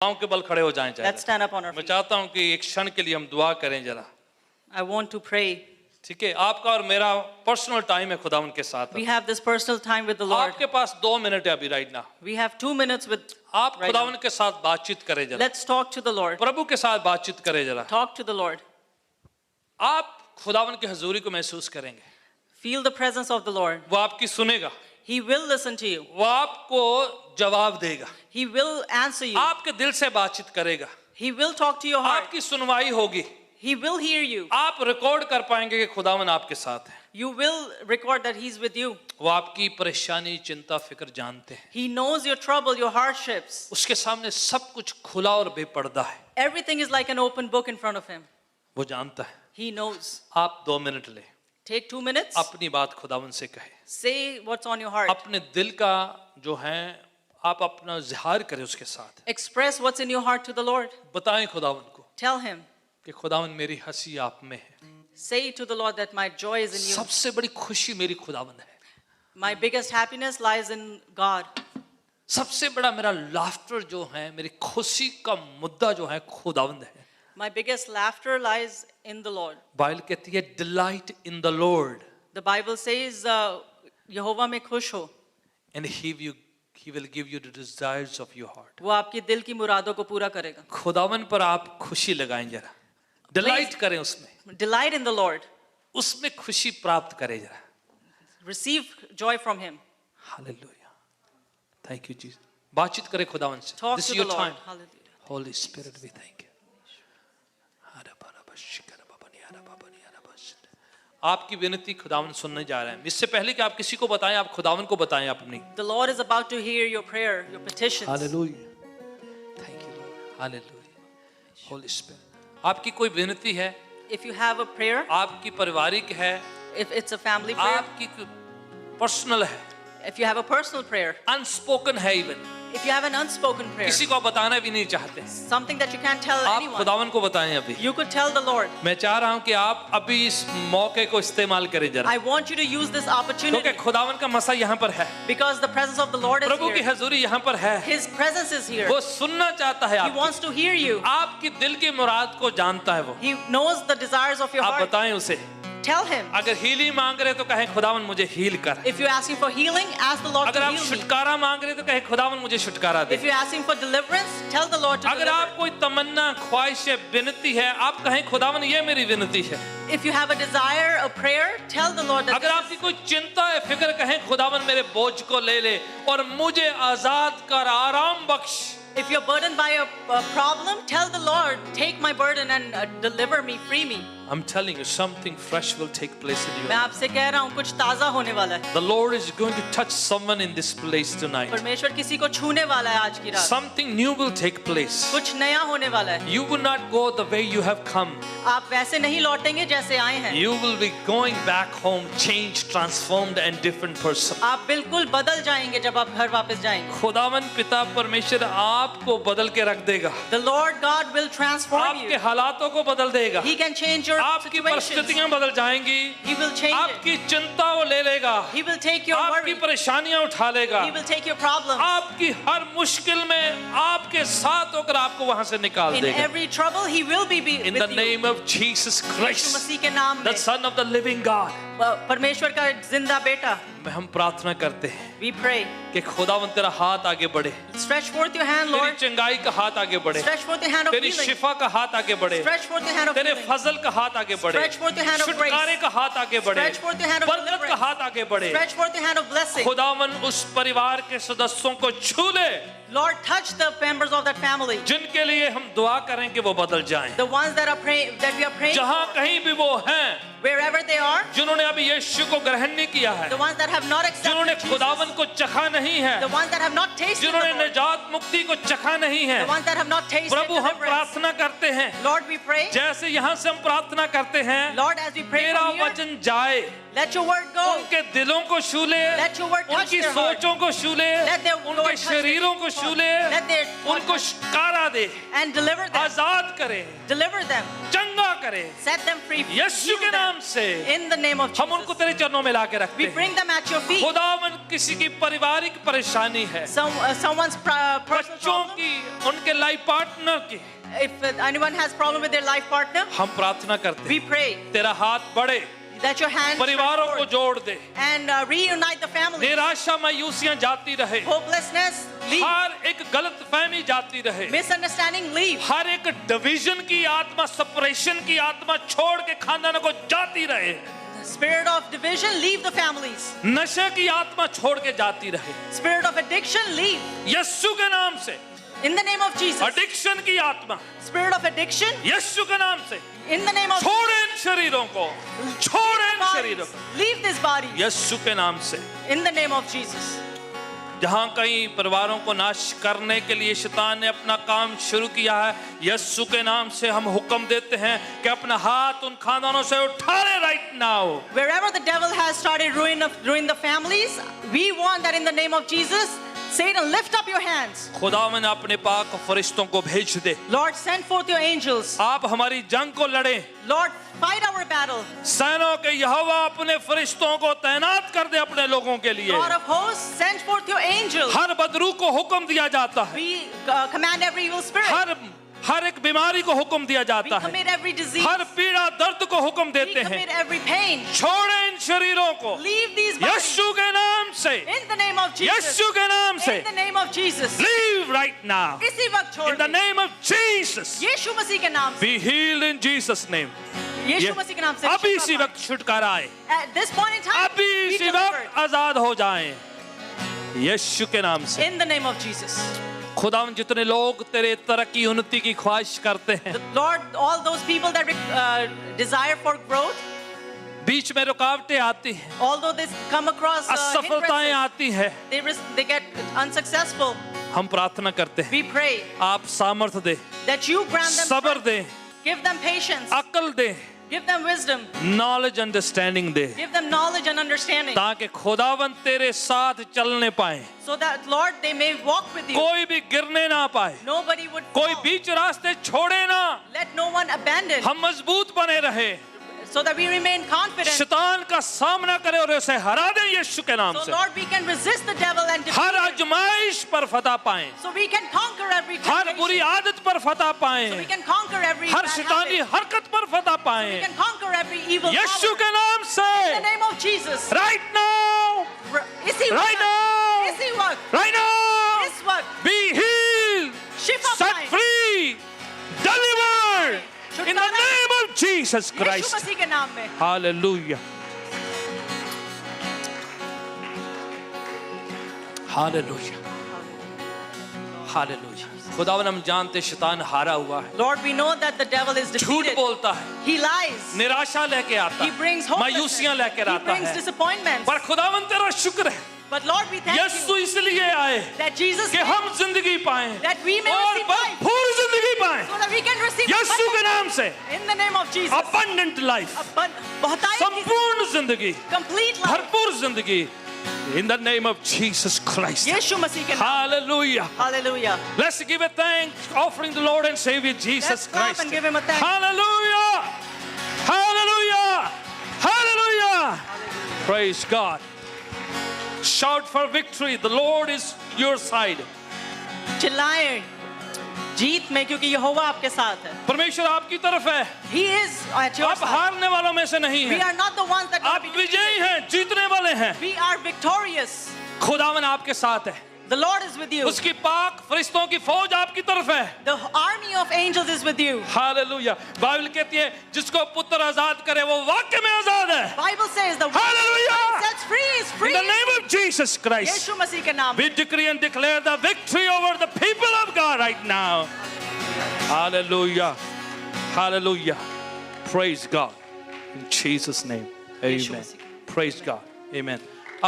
पाँव के बल खड़े हो जाएं Let's stand up on our मैं feet. चाहता हूं कि एक क्षण के लिए हम दुआ करें जरा, I want to pray. ठीक है? आपका और मेरा पर्सनल टाइम है खुदावन के साथ। We have this personal time with the Lord. आपके पास 2 मिनट है अभी राइट ना, We have 2 minutes with. आप right खुदावन now. के साथ बातचीत करें जरा, Let's talk to the Lord. प्रभु के साथ बातचीत करें जरा। Talk to the Lord. आप खुदावन की हजूरी को महसूस करेंगे, Feel the presence of the Lord. वो आपकी सुनेगा, He will listen to you. वो आपको जवाब देगा, He will answer you. आपके दिल से बातचीत करेगा, He will talk to your heart. आपकी सुनवाई होगी, He will hear you. आप रिकॉर्ड कर पाएंगे कि खुदावन आपके साथ है। You will record that He's with you. वो आपकी परेशानी चिंता फिक्र जानते हैं, He knows your trouble, your hardships. उसके सामने सब कुछ खुला और बेपर्दा है, Everything is like an open book in front of Him. वो जानता है। He knows. आप 2 मिनट ले, Take 2 minutes. अपनी बात खुदावन से कहे, Say what's on your heart. अपने दिल का जो है आप अपना इजहार करें उसके साथ, Express what's in your heart to the Lord. बताएं खुदावन को Tell Him. कि खुदावन मेरी हंसी आप में है, Say to the Lord that my joy is in you. सबसे बड़ी खुशी मेरी खुदावन है, My biggest happiness lies in God. सबसे बड़ा मेरा लाफ्टर जो है, मेरी खुशी का मुद्दा जो है खुदावंद है। My biggest laughter lies in the Lord. Bible कहती है delight in the Lord The Bible says, यहोवा में खुश हो, and he will give you the desires of your heart. वो आपकी दिल की मुरादों को पूरा करेगा. खुदावन पर आप खुशी लगाएं जरा, डिलाइट करें उसमें, Delight in the Lord. उसमें खुशी प्राप्त करें जरा। Receive joy from Him. Hallelujah, thank you Jesus. बातचीत करें खुदावन से। Talk this to is the your Lord. Time, Hallelujah. Holy spirit we thank you. आपकी विनती खुदावन सुनने जा रहे हैं। इससे पहले कि आप किसी को बताएं, आप खुदावन को बताएं अपनी। The Lord is about to hear your prayer, your petitions. Hallelujah, thank you Lord, hallelujah, Holi spirit. आपकी कोई विनती है, If you have a prayer, आपकी पारिवारिक है, if it's a family prayer, आपकी पर्सनल है, if you have a personal prayer, unspoken है, even if you have an unspoken prayer, किसी को आप बताना भी नहीं चाहते, something that you can't tell आप anyone, खुदावन को बताएं अभी। you could tell the Lord. मैं चाह रहा हूं कि आप अभी इस मौके को इस्तेमाल करें जरा, I want you to use this क्योंकि opportunity खुदावन का मसा यहाँ पर है, because the presence of the Lord is प्रभु की here. हजूरी यहाँ पर है, His presence is here. वो सुनना चाहता है He आपकी, wants to hear you. आपकी दिल की मुराद को जानता है वो। He knows the desires of your आप heart. बताएं उसे, Tell Him. अगर हीलिंग मांग रहे तो कहें खुदावन मुझे हील कर, If you're asking for healing, ask the Lord अगर to आप heal me. छुटकारा मांग रहे तो कहें खुदावन मुझे छुटकारा दे, If you're asking for deliverance, tell the Lord to अगर deliver. आप कोई तमन्ना ख्वाहिश है विनती है, आप कहें खुदावन ये मेरी विनती है, If you have a desire, a prayer, tell the Lord that अगर आपकी कोई चिंता है फिक्र, कहें खुदावन मेरे बोझ को ले ले और मुझे आजाद कर, आराम बख्श। if you're burdened by a problem, tell the Lord, take my burden and deliver me, free me. I'm telling you something fresh will take place in मैं you. आपसे कह रहा हूँ कुछ ताजा होने वाला है. The Lord is going to touch someone in this place tonight. परमेश्वर किसी को छूने वाला है आज की रात. Something new will take place. कुछ नया होने वाला है. You will not go the way you have come. आप वैसे नहीं लौटेंगे जैसे आए हैं. You will be going back home changed, transformed and different person. आप बिल्कुल बदल जाएंगे जब आप घर वापस जाएंगे. खुदावन पिता परमेश्वर आपको बदल के रख देगा, The Lord God will transform आपके you. हालातों को बदल देगा, He can change your आपकी situations. परिस्थितियां बदल जाएंगी, He will change it. आपकी चिंता वो ले लेगा, He will take your आपकी worry. परेशानियां उठा लेगा, He will take your problems. आपकी हर मुश्किल में आपके साथ होकर आपको वहां से निकाल In देगा। every trouble, He will be In with the you. name of Jesus Yeshu Christ, मसीह के नाम the में, Son of the living God, परमेश्वर का जिंदा बेटा, में हम प्रार्थना करते हैं we pray. कि खुदावन तेरा हाथ आगे बढ़े, Stretch forth your hand, तेरी Lord. चंगाई का हाथ आगे बढ़े, Stretch forth your hand of तेरी healing. शिफा का हाथ आगे बढ़े, Stretch forth your hand of तेरे healing. फजल का हाथ आगे बढ़े, Stretch forth your hand of grace. छुटकारे का हाथ आगे बढ़े, Stretch forth your hand of बरकत का deliverance. हाथ आगे बढ़े। Stretch forth your hand of blessing. खुदावन उस परिवार के सदस्यों को छू ले Lord, touch the members of that family. जिनके लिए हम दुआ करें कि वो बदल जाएं, The ones that are praying, that we are praying जहां for, कहीं भी वो हैं, wherever they are, जिन्होंने अभी यीशु को ग्रहण नहीं किया है, the ones that have not जिन्होंने accepted खुदावन Jesus, को चखा नहीं है, the ones that have not tasted the जिन्होंने Lord, निजात मुक्ति को चखा नहीं है, the ones that have not tasted प्रभु हम deliverance. प्रार्थना करते हैं, Lord, we pray. जैसे यहाँ से हम प्रार्थना करते हैं, Lord, as we pray तेरा from here, वचन जाए, let your word go. उनके दिलों को छू ले, Let your word touch उनकी their heart. सोचों को छू ले, Let their उनके Lord touch their- शरीरों को छूले, Let their उनको शिकारा दे, and deliver them. आजाद करे, Deliver them. चंगा करे, Set them free. यीशु Heal के them. नाम से In the name of हम उनको Jesus. तेरे चरणों में लाके रखते We हैं। bring them at your feet. खुदावन किसी की पारिवारिक परेशानी है, Someone's personal बच्चों problem. की, उनके लाइफ पार्टनर की, If anyone has problem with their life partner, हम प्रार्थना करते we हैं pray तेरा हाथ बढ़े, that your hands परिवारों को forth जोड़ दे, and reunite the family. निराशा मायूसियां जाती रहे, Hopelessness, leave. हर एक गलत फहमी जाती रहे, Misunderstanding, leave. हर एक डिवीजन की आत्मा, सेपरेशन की आत्मा छोड़ के खानदानों को जाती रहे, Spirit of division, leave the families. नशे की आत्मा छोड़ के जाती रहे, Spirit of addiction, leave. यीशु के नाम से In the name of Jesus. Addiction की आत्मा Spirit of addiction, यीशु के नाम से in the name of छोड़े इन शरीरों को, छोड़े इन bodies, शरीरों को leave this body. यीशु के नाम से। In the name of Jesus. जहां कहीं परिवारों को नाश करने के लिए शैतान ने अपना काम शुरू किया है, यीशु के नाम से हम हुक्म देते हैं कि अपना हाथ उन खानदानों से उठा ले right now. Wherever the devil has started ruin the families, we want that in the name of Jesus, Satan, lift up your hands. खुदावन अपने पाक फरिश्तों को भेज दे, Lord, send forth your angels. आप हमारी जंग को लड़े, Lord, fight our battle. सेनों के यहोवा अपने फरिश्तों को तैनात कर दे अपने लोगों के लिए। God of hosts, send forth your angels. हर बदरू को हुक्म दिया जाता है, We command every evil spirit. हर एक बीमारी को हुक्म दिया We जाता है, commit every disease. हर पीड़ा दर्द को हुक्म We देते हैं, commit every pain. छोड़े इन शरीरों को Leave these bodies. यीशु के नाम से, In the name of Jesus. यीशु के नाम से In the name of Jesus. leave right now इसी वक्त छोड़ in the they. name of Jesus, यीशु मसीह के नाम से। be healed in Jesus name। यीशु मसीह के नाम से। अभी इसी वक्त छुटकारा आए, At this point in time, अभी be इसी delivered. वक्त आजाद हो जाएं यीशु के नाम से। In the name of Jesus. खुदावन जितने लोग तेरे तरक्की उन्नति की ख्वाहिश करते हैं, The Lord, all those people that desire for growth, बीच में रुकावटें आती हैं, although they come across असफलताएं hindrances, आती हैं, they get unsuccessful. हम प्रार्थना करते हैं We pray आप सामर्थ दे, that you grant them सब्र strength, दे, give them patience, अकल दे, give them wisdom, knowledge understanding दे, give them knowledge and understanding, ताकि खुदावन तेरे साथ चलने पाए, so that Lord they may walk with you. कोई भी गिरने ना पाए, Nobody would कोई fall. बीच रास्ते छोड़े ना, Let no one abandon, हम मजबूत बने रहे, so that we remain confident. शैतान का सामना करें और उसे हरा दें यीशु के नाम So से, Lord, we can resist the devil and defeat her him. आजमाइश पर फतह पाएं, So we can conquer every हर बुरी temptation. आदत पर फतह So we पाएं, can conquer every her bad शैतानी habit. हरकत पर फतह We पाएं can conquer every evil Yeshu power. के नाम In the से name of Jesus. right now, इसी right वक्त, now, इसी वक्त, right now, इस वक्त, be healed, शिफा set पाएं। free, delivered in the name of Jesus Yeshu Christ. मसीह के नाम में। Hallelujah. Hallelujah. Hallelujah. खुदावन हम जानते शैतान हारा हुआ है, Lord, we know that the devil is झूठ defeated. बोलता है, He lies. निराशा लेके आता He है, brings मायूसियां hopelessness. लेकर He आता brings है, disappointments. पर खुदावन तेरा शुक्र है But Lord, we thank Yeshu you इसलिए आए that Jesus कि came हम जिंदगी पाएं that we may और receive life, भरपूर जिंदगी पाएं so that we can receive यीशु के abundant नाम से, in the name of Jesus. abundant life, बहुतायत की संपूर्ण जिंदगी, complete life. भरपूर जिंदगी in the name of Jesus Christ. यीशु मसीह के नाम। Hallelujah. Hallelujah. Let's give a thanks offering the Lord and Savior Jesus Let's clap Christ. and give him a thanks. Hallelujah. Hallelujah. Hallelujah. Praise God. Shout for victory. The Lord is your side. चिल्लाएं जीत में, क्योंकि यहोवा आपके साथ है। परमेश्वर आपकी तरफ है, He is at your आप side. हारने वालों में से नहीं We हैं, are not the ones that आप will be विजयी defeated. हैं, जीतने वाले हैं। We are victorious. खुदावन आपके साथ है, The Lord is with you. उसकी पाक फरिश्तों की फौज आपकी तरफ है। The army of angels is with you. Hallelujah. Bible कहती है जिसको पुत्र आजाद करे वो वाकई में आजाद है। Bible says the one Hallelujah. who sets free is In free. the name of Jesus Christ, यीशु मसीह के नाम। we decree and declare the victory over the people of God right now. Hallelujah. Hallelujah. Praise God. In Jesus' name. Yeshu Amen. Masih. Praise God. Amen.